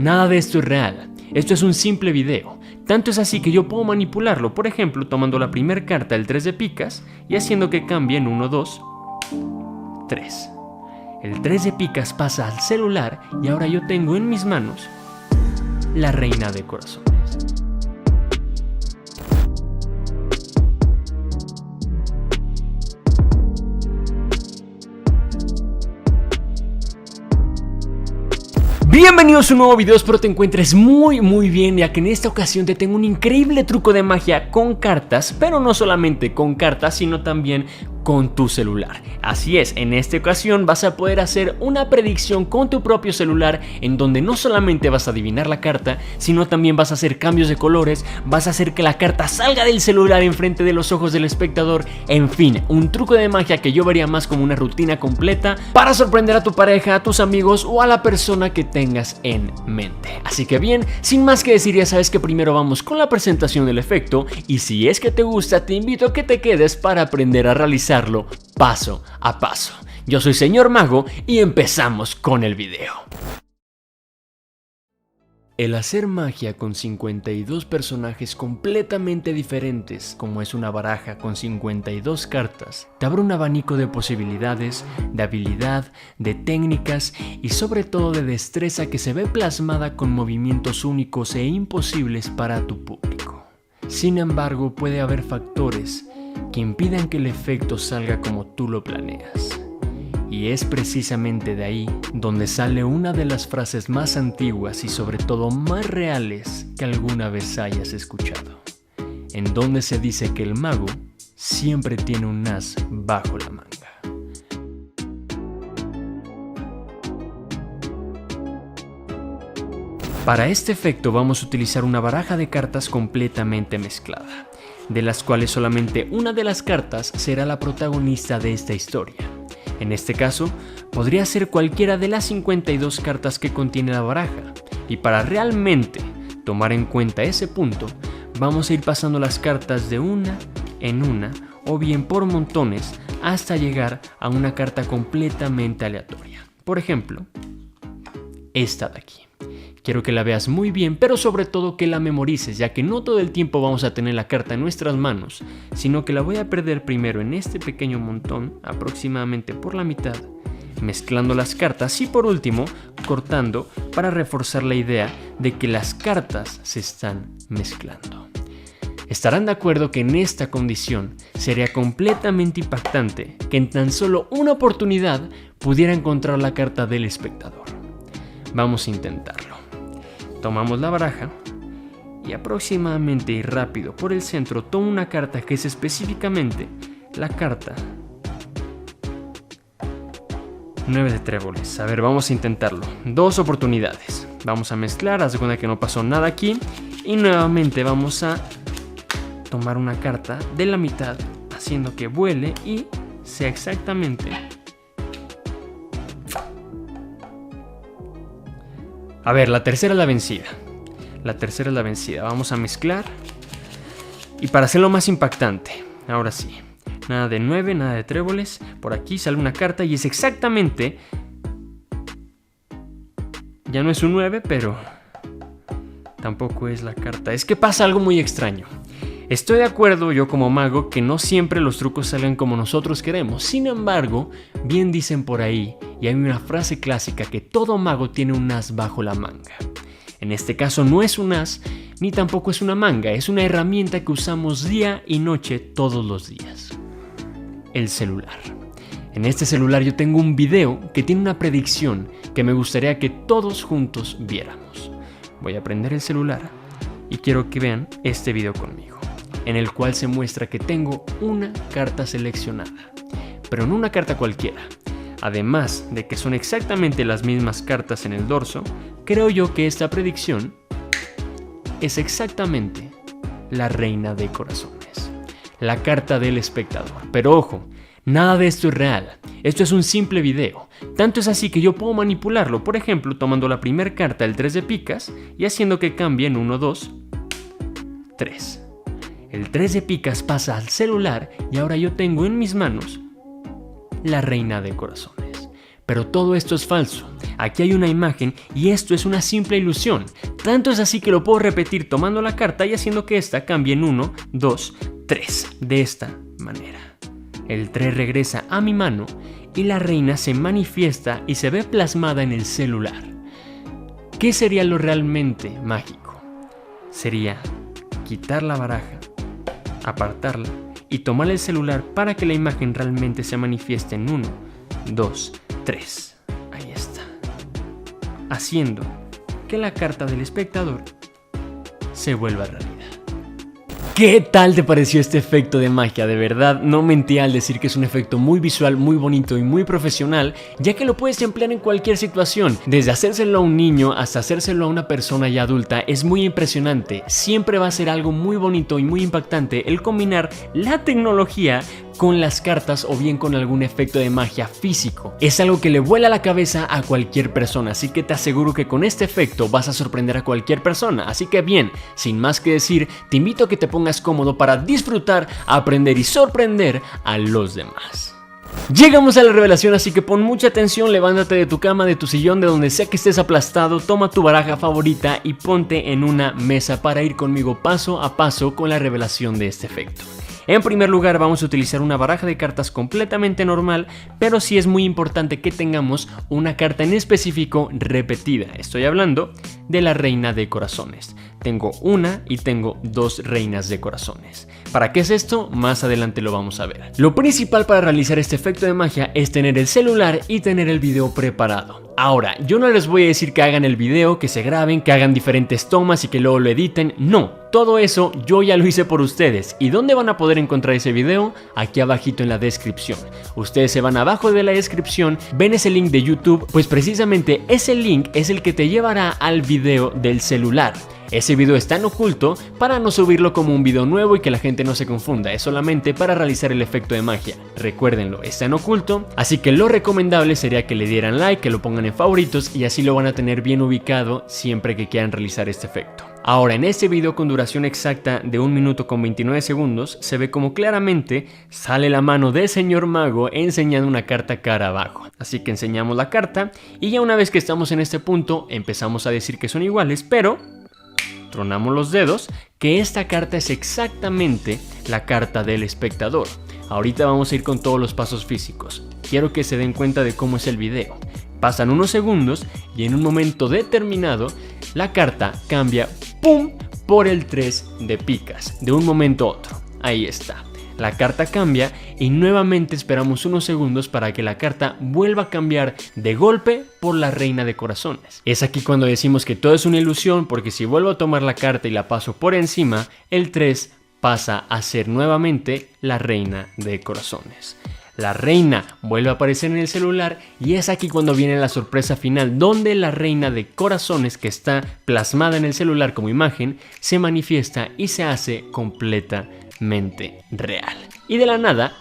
Nada de esto es real, esto es un simple video. Tanto es así que yo puedo manipularlo, por ejemplo, tomando la primera carta del 3 de picas y haciendo que cambie en 1, 2, 3. El 3 de picas pasa al celular y ahora yo tengo en mis manos la reina de corazones. Bienvenidos a un nuevo video, espero te encuentres muy bien, ya que en esta ocasión te tengo un increíble truco de magia con cartas, pero no solamente con cartas, sino también con tu celular. Así es, en esta ocasión vas a poder hacer una predicción con tu propio celular, en donde no solamente vas a adivinar la carta, sino también vas a hacer cambios de colores, vas a hacer que la carta salga del celular enfrente de los ojos del espectador. En fin, un truco de magia que yo vería más como una rutina completa para sorprender a tu pareja, a tus amigos o a la persona que tengas en mente. Así que bien, sin más que decir, ya sabes que primero vamos con la presentación del efecto, y si es que te gusta, te invito a que te quedes para aprender a realizarlo paso a paso. Yo soy Señor Mago y empezamos con el video. El hacer magia con 52 personajes completamente diferentes, como es una baraja con 52 cartas, te abre un abanico de posibilidades, de habilidad, de técnicas y sobre todo de destreza que se ve plasmada con movimientos únicos e imposibles para tu público. Sin embargo, puede haber factores que impidan que el efecto salga como tú lo planeas. Y es precisamente de ahí donde sale una de las frases más antiguas y sobre todo más reales que alguna vez hayas escuchado, en donde se dice que el mago siempre tiene un as bajo la manga. Para este efecto vamos a utilizar una baraja de cartas completamente mezclada, de las cuales solamente una de las cartas será la protagonista de esta historia. En este caso, podría ser cualquiera de las 52 cartas que contiene la baraja, y para realmente tomar en cuenta ese punto, vamos a ir pasando las cartas de una en una, o bien por montones, hasta llegar a una carta completamente aleatoria. Por ejemplo, esta de aquí. Quiero que la veas muy bien, pero sobre todo que la memorices, ya que no todo el tiempo vamos a tener la carta en nuestras manos, sino que la voy a perder primero en este pequeño montón, aproximadamente por la mitad, mezclando las cartas y por último cortando para reforzar la idea de que las cartas se están mezclando. Estarán de acuerdo que en esta condición sería completamente impactante que en tan solo una oportunidad pudiera encontrar la carta del espectador. Vamos a intentarlo. Tomamos la baraja y aproximadamente y rápido por el centro tomo una carta que es específicamente la carta 9 de tréboles. A ver, vamos a intentarlo. 2 oportunidades. Vamos a mezclar, haz de cuenta que no pasó nada aquí. Y nuevamente vamos a tomar una carta de la mitad, haciendo que vuele y sea exactamente... A ver, la tercera es la vencida. La tercera es la vencida. Vamos a mezclar. Y para hacerlo más impactante, ahora sí. Nada de 9, nada de tréboles. Por aquí sale una carta y es exactamente... Ya no es un 9, pero... tampoco es la carta. Es que pasa algo muy extraño. Estoy de acuerdo yo como mago que no siempre los trucos salen como nosotros queremos. Sin embargo, bien dicen por ahí, y hay una frase clásica, que todo mago tiene un as bajo la manga. En este caso no es un as, ni tampoco es una manga, es una herramienta que usamos día y noche todos los días. El celular. En este celular yo tengo un video que tiene una predicción que me gustaría que todos juntos viéramos. Voy a prender el celular y quiero que vean este video conmigo, en el cual se muestra que tengo una carta seleccionada, pero no una carta cualquiera. Además de que son exactamente las mismas cartas en el dorso, creo yo que esta predicción es exactamente la reina de corazones, la carta del espectador. Pero ojo, nada de esto es real, esto es un simple video. Tanto es así que yo puedo manipularlo, por ejemplo, tomando la primera carta del 3 de picas y haciendo que cambie en 1, 2, 3. El 3 de picas pasa al celular y ahora yo tengo en mis manos la reina de corazones. Pero todo esto es falso. aquí hay una imagen y esto es una simple ilusión. Tanto es así que lo puedo repetir tomando la carta y haciendo que esta cambie en 1, 2, 3, de esta manera. El 3 regresa a mi mano y la reina se manifiesta y se ve plasmada en el celular. ¿Qué sería lo realmente mágico? Sería quitar la baraja, apartarla y tomar el celular para que la imagen realmente se manifieste en 1, 2, 3. Ahí está. Haciendo que la carta del espectador se vuelva realidad. ¿Qué tal te pareció este efecto de magia? De verdad, no mentí al decir que es un efecto muy visual, muy bonito y muy profesional, ya que lo puedes emplear en cualquier situación. Desde hacérselo a un niño hasta hacérselo a una persona ya adulta, es muy impresionante. Siempre va a ser algo muy bonito y muy impactante el combinar la tecnología con las cartas o bien con algún efecto de magia físico. Es algo que le vuela la cabeza a cualquier persona, así que te aseguro que con este efecto vas a sorprender a cualquier persona. Así que bien, sin más que decir, te invito a que te pongas cómodo para disfrutar, aprender y sorprender a los demás. Llegamos a la revelación, así que pon mucha atención, levántate de tu cama, de tu sillón, de donde sea que estés aplastado, toma tu baraja favorita y ponte en una mesa para ir conmigo paso a paso con la revelación de este efecto. En primer lugar vamos a utilizar una baraja de cartas completamente normal, pero sí es muy importante que tengamos una carta en específico repetida. Estoy hablando de la reina de corazones. Tengo una y tengo dos reinas de corazones. ¿Para qué es esto? Más adelante lo vamos a ver. Lo principal para realizar este efecto de magia es tener el celular y tener el video preparado. Ahora, yo no les voy a decir que hagan el video, que se graben, que hagan diferentes tomas y que luego lo editen. No, todo eso yo ya lo hice por ustedes. ¿Y dónde van a poder encontrar ese video? Aquí abajito en la descripción. Ustedes se van abajo de la descripción, ven ese link de YouTube, pues precisamente ese link es el que te llevará al video del celular. Ese video está en oculto para no subirlo como un video nuevo y que la gente no se confunda, es solamente para realizar el efecto de magia. Recuérdenlo, está en oculto, así que lo recomendable sería que le dieran like, que lo pongan en favoritos y así lo van a tener bien ubicado siempre que quieran realizar este efecto. Ahora, en este video con duración exacta de 1 minuto con 29 segundos, se ve como claramente sale la mano del señor mago enseñando una carta cara abajo. Así que enseñamos la carta y ya una vez que estamos en este punto empezamos a decir que son iguales, pero tronamos los dedos, que esta carta es exactamente la carta del espectador. Ahorita vamos a ir con todos los pasos físicos. Quiero que se den cuenta de cómo es el video. Pasan unos segundos y en un momento determinado la carta cambia ¡pum! Por el 3 de picas, de un momento a otro. Ahí está. La carta cambia y nuevamente esperamos unos segundos para que la carta vuelva a cambiar de golpe por la reina de corazones. Es aquí cuando decimos que todo es una ilusión, porque si vuelvo a tomar la carta y la paso por encima, el 3 pasa a ser nuevamente la reina de corazones. La reina vuelve a aparecer en el celular y es aquí cuando viene la sorpresa final, donde la reina de corazones que está plasmada en el celular como imagen se manifiesta y se hace completamente real. Y de la nada,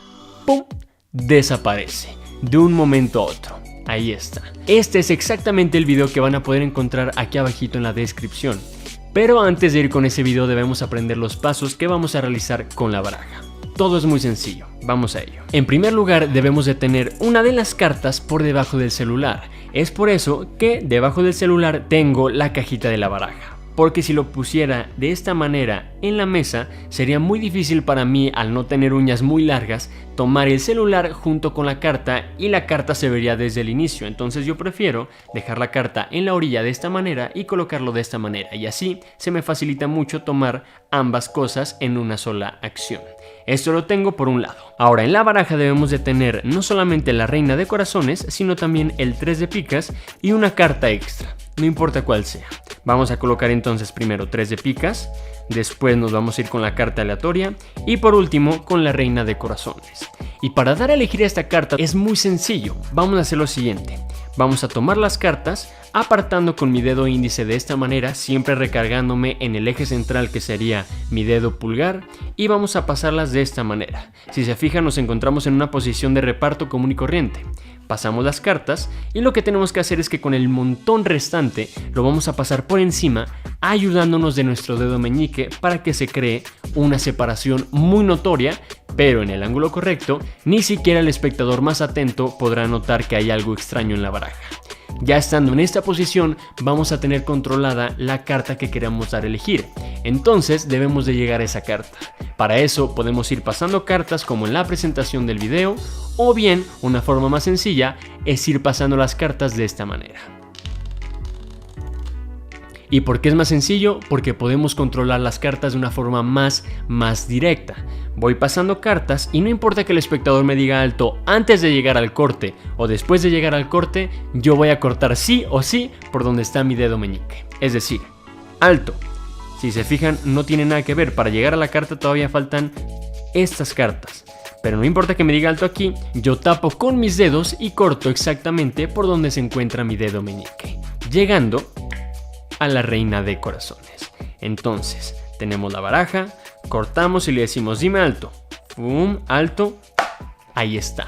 ¡pum!, desaparece de un momento a otro. Ahí está. Este es exactamente el video que van a poder encontrar aquí abajito en la descripción. Pero antes de ir con ese video debemos aprender los pasos que vamos a realizar con la baraja. Todo es muy sencillo, vamos a ello. En primer lugar debemos de tener una de las cartas por debajo del celular. Es por eso que debajo del celular tengo la cajita de la baraja. Porque si lo pusiera de esta manera en la mesa, sería muy difícil para mí, al no tener uñas muy largas, tomar el celular junto con la carta y la carta se vería desde el inicio. Entonces yo prefiero dejar la carta en la orilla de esta manera y colocarlo de esta manera. Y así se me facilita mucho tomar ambas cosas en una sola acción. Esto lo tengo por un lado. Ahora, en la baraja debemos de tener no solamente la reina de corazones, sino también el 3 de picas y una carta extra. No importa cuál sea. Vamos a colocar entonces primero 3 de picas, después nos vamos a ir con la carta aleatoria y por último con la reina de corazones. Y para dar a elegir esta carta es muy sencillo. Vamos a hacer lo siguiente. Vamos a tomar las cartas apartando con mi dedo índice de esta manera, siempre recargándome en el eje central que sería mi dedo pulgar, y vamos a pasarlas de esta manera. Si se fijan, nos encontramos en una posición de reparto común y corriente. Pasamos las cartas y lo que tenemos que hacer es que con el montón restante lo vamos a pasar por encima, ayudándonos de nuestro dedo meñique para que se cree una separación muy notoria, pero en el ángulo correcto. Ni siquiera el espectador más atento podrá notar que hay algo extraño en la baraja. Ya estando en esta posición, vamos a tener controlada la carta que queramos dar a elegir. Entonces debemos de llegar a esa carta. Para eso podemos ir pasando cartas como en la presentación del video, o bien una forma más sencilla es ir pasando las cartas de esta manera. ¿Y por qué es más sencillo? Porque podemos controlar las cartas de una forma más directa. Voy pasando cartas y no importa que el espectador me diga alto antes de llegar al corte o después de llegar al corte, yo voy a cortar sí o sí por donde está mi dedo meñique. Es decir, alto. Si se fijan, no tiene nada que ver. Para llegar a la carta todavía faltan estas cartas. Pero no importa que me diga alto aquí, yo tapo con mis dedos y corto exactamente por donde se encuentra mi dedo meñique, llegando a la reina de corazones. Entonces, tenemos la baraja, cortamos y le decimos dime alto. ¡Pum! Alto. Ahí está.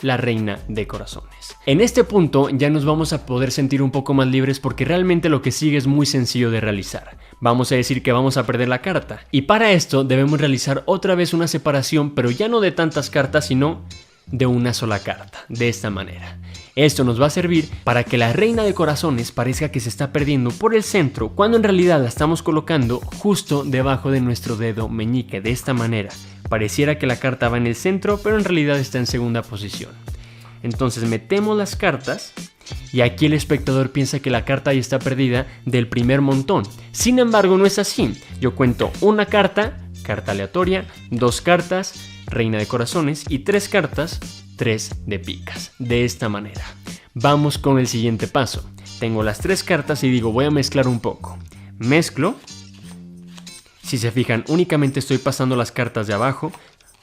La reina de corazones. En este punto ya nos vamos a poder sentir un poco más libres porque realmente lo que sigue es muy sencillo de realizar. Vamos a decir que vamos a perder la carta y para esto debemos realizar otra vez una separación, pero ya no de tantas cartas sino de una sola carta, de esta manera. Esto nos va a servir para que la reina de corazones parezca que se está perdiendo por el centro cuando en realidad la estamos colocando justo debajo de nuestro dedo meñique, de esta manera. Pareciera que la carta va en el centro, pero en realidad está en segunda posición. Entonces metemos las cartas y aquí el espectador piensa que la carta ya está perdida del primer montón. Sin embargo, no es así. Yo cuento una carta, carta aleatoria, 2 cartas, reina de corazones y 3 cartas, 3 de picas. De esta manera. Vamos con el siguiente paso. Tengo las 3 cartas y digo voy a mezclar un poco. Mezclo. Si se fijan, únicamente estoy pasando las cartas de abajo.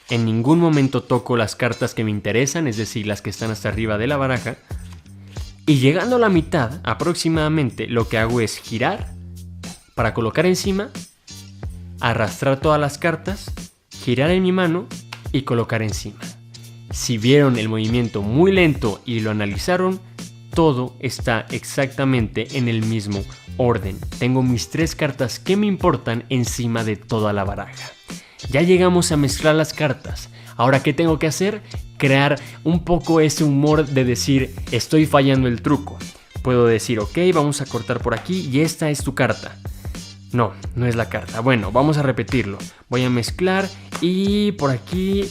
En ningún momento toco las cartas que me interesan, es decir, las que están hasta arriba de la baraja. Y llegando a la mitad, aproximadamente, lo que hago es girar para colocar encima, arrastrar todas las cartas, girar en mi mano y colocar encima. Si vieron el movimiento muy lento y lo analizaron, todo está exactamente en el mismo orden. Tengo mis 3 cartas que me importan encima de toda la baraja. Ya llegamos a mezclar las cartas. Ahora, ¿qué tengo que hacer? Crear un poco ese humor de decir, estoy fallando el truco. Puedo decir, ok, vamos a cortar por aquí y esta es tu carta. No, no es la carta. Bueno, vamos a repetirlo. Voy a mezclar y por aquí,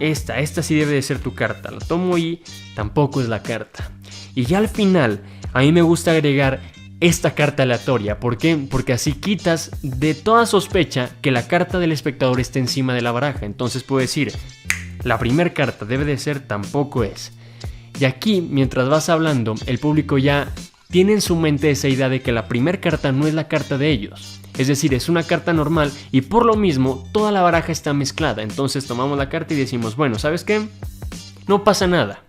esta sí debe de ser tu carta. La tomo y tampoco es la carta. Y ya al final, a mí me gusta agregar esta carta aleatoria. ¿Por qué? Porque así quitas de toda sospecha que la carta del espectador esté encima de la baraja. Entonces puedo decir, la primera carta debe de ser, tampoco es. Y aquí, mientras vas hablando, el público ya tiene en su mente esa idea de que la primera carta no es la carta de ellos. Es decir, es una carta normal y por lo mismo toda la baraja está mezclada. Entonces tomamos la carta y decimos, bueno, ¿sabes qué? No pasa nada.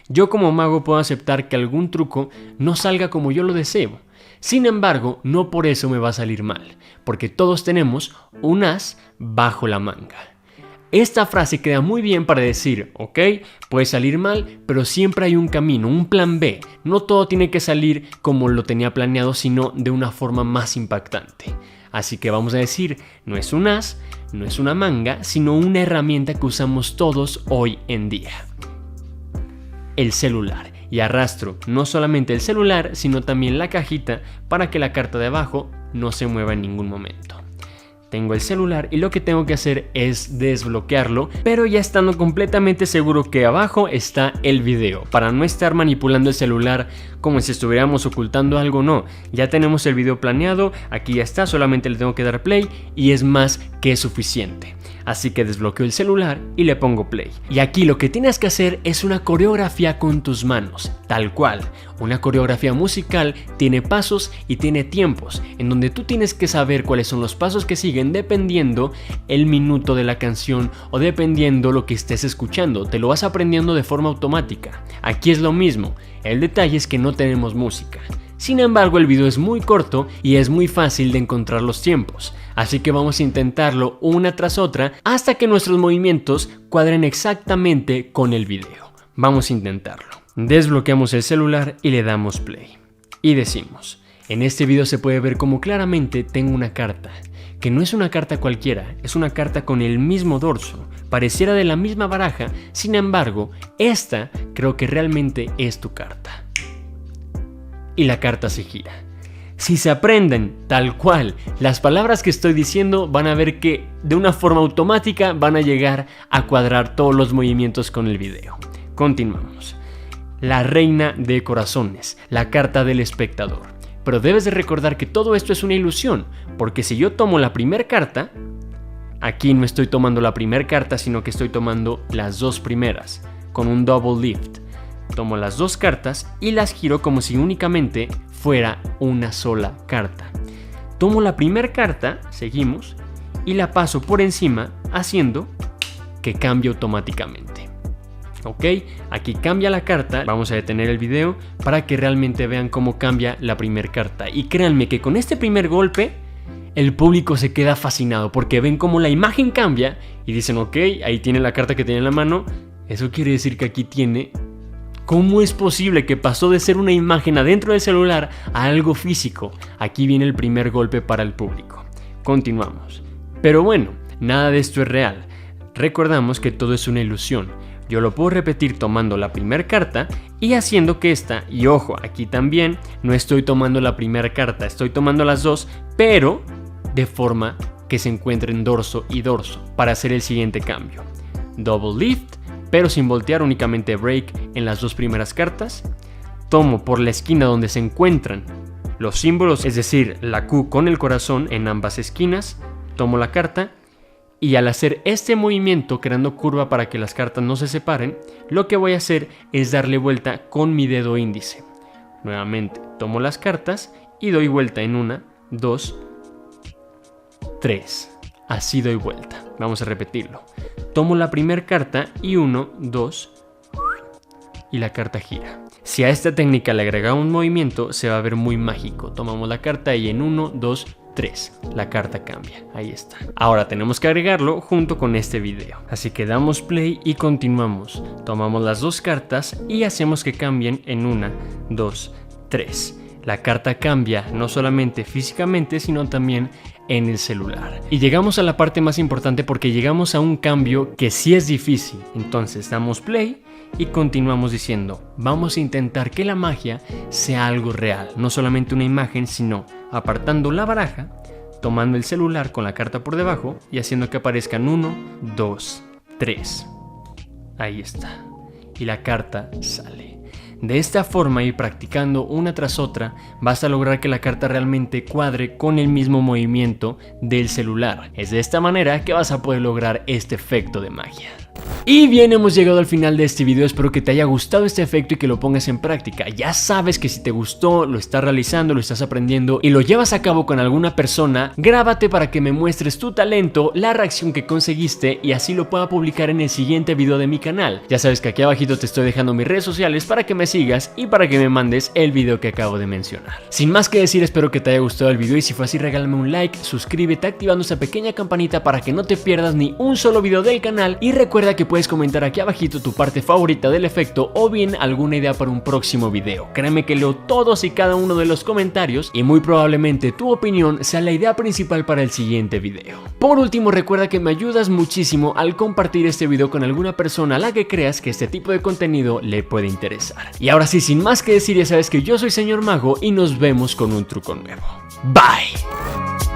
Yo como mago puedo aceptar que algún truco no salga como yo lo deseo. Sin embargo, no por eso me va a salir mal, porque todos tenemos un as bajo la manga. Esta frase queda muy bien para decir, ok, puede salir mal, pero siempre hay un camino, un plan B. No todo tiene que salir como lo tenía planeado, sino de una forma más impactante. Así que vamos a decir, no es un as, no es una manga, sino una herramienta que usamos todos hoy en día. El celular. Y arrastro no solamente el celular, sino también la cajita para que la carta de abajo no se mueva en ningún momento. Tengo el celular y lo que tengo que hacer es desbloquearlo, pero ya estando completamente seguro que abajo está el video, para no estar manipulando el celular como si estuviéramos ocultando algo. No, ya tenemos el video planeado, aquí ya está, solamente le tengo que dar play y es más que suficiente. Así que desbloqueo el celular y le pongo play. Y aquí lo que tienes que hacer es una coreografía con tus manos, tal cual. Una coreografía musical tiene pasos y tiene tiempos, en donde tú tienes que saber cuáles son los pasos que siguen dependiendo el minuto de la canción o dependiendo lo que estés escuchando. Te lo vas aprendiendo de forma automática. Aquí es lo mismo, el detalle es que no tenemos música. Sin embargo, el video es muy corto y es muy fácil de encontrar los tiempos. Así que vamos a intentarlo una tras otra hasta que nuestros movimientos cuadren exactamente con el video. Vamos a intentarlo. Desbloqueamos el celular y le damos play. Y decimos, en este video se puede ver como claramente tengo una carta, que no es una carta cualquiera, es una carta con el mismo dorso, pareciera de la misma baraja, sin embargo, esta creo que realmente es tu carta. y la carta se gira. Si se aprenden tal cual las palabras que estoy diciendo, van a ver que de una forma automática van a llegar a cuadrar todos los movimientos con el video. Continuamos. La reina de corazones, la carta del espectador. Pero debes de recordar que todo esto es una ilusión, porque si yo tomo la primera carta, aquí no estoy tomando la primera carta, sino que estoy tomando las dos primeras, con un double lift. Tomo las dos cartas y las giro como si únicamente fuera una sola carta. Tomo la primera carta, seguimos, y la paso por encima haciendo que cambie automáticamente. Ok, aquí cambia la carta. Vamos a detener el video para que realmente vean cómo cambia la primera carta. Y créanme que con este primer golpe el público se queda fascinado porque ven cómo la imagen cambia y dicen, ok, ahí tiene la carta que tiene en la mano. Eso quiere decir que aquí tiene... ¿Cómo es posible que pasó de ser una imagen adentro del celular a algo físico? Aquí viene el primer golpe para el público. Continuamos. Pero bueno, nada de esto es real. Recordamos que todo es una ilusión. Yo lo puedo repetir tomando la primera carta y haciendo que esta, y ojo, aquí también no estoy tomando la primera carta, estoy tomando las dos, pero de forma que se encuentren dorso y dorso para hacer el siguiente cambio. Double lift, pero sin voltear, únicamente break en las dos primeras cartas. Tomo por la esquina donde se encuentran los símbolos, es decir, la Q con el corazón en ambas esquinas. Tomo la carta y al hacer este movimiento creando curva para que las cartas no se separen, lo que voy a hacer es darle vuelta con mi dedo índice. Nuevamente tomo las cartas y doy vuelta en 1, 2, 3. Así doy vuelta. Vamos a repetirlo. Tomo la primera carta y 1, 2 y la carta gira. Si a esta técnica le agrega un movimiento, se va a ver muy mágico. Tomamos la carta y en 1, 2, 3 la carta cambia. Ahí está. Ahora tenemos que agregarlo junto con este video. Así que damos play y continuamos. Tomamos las dos cartas y hacemos que cambien en 1, 2, 3. La carta cambia no solamente físicamente, sino también en el celular. Y llegamos a la parte más importante porque llegamos a un cambio que sí es difícil. Entonces damos play y continuamos diciendo, vamos a intentar que la magia sea algo real, no solamente una imagen, sino apartando la baraja, tomando el celular con la carta por debajo y haciendo que aparezcan 1, 2, 3. Ahí está. Y la carta sale. De esta forma y practicando una tras otra, vas a lograr que la carta realmente cuadre con el mismo movimiento del celular. Es de esta manera que vas a poder lograr este efecto de magia. Y bien, hemos llegado al final de este video, espero que te haya gustado este efecto y que lo pongas en práctica. Ya sabes que si te gustó, lo estás realizando, lo estás aprendiendo y lo llevas a cabo con alguna persona, grábate para que me muestres tu talento, la reacción que conseguiste y así lo pueda publicar en el siguiente video de mi canal. Ya sabes que aquí abajito te estoy dejando mis redes sociales para que me sigas y para que me mandes el video que acabo de mencionar. Sin más que decir, espero que te haya gustado el video y si fue así, regálame un like, suscríbete activando esa pequeña campanita para que no te pierdas ni un solo video del canal y recuerda que puedes comentar aquí abajito tu parte favorita del efecto o bien alguna idea para un próximo video. Créeme que leo todos y cada uno de los comentarios y muy probablemente tu opinión sea la idea principal para el siguiente video. Por último, recuerda que me ayudas muchísimo al compartir este video con alguna persona a la que creas que este tipo de contenido le puede interesar. Y ahora sí, sin más que decir, ya sabes que yo soy Señor Mago y nos vemos con un truco nuevo. Bye.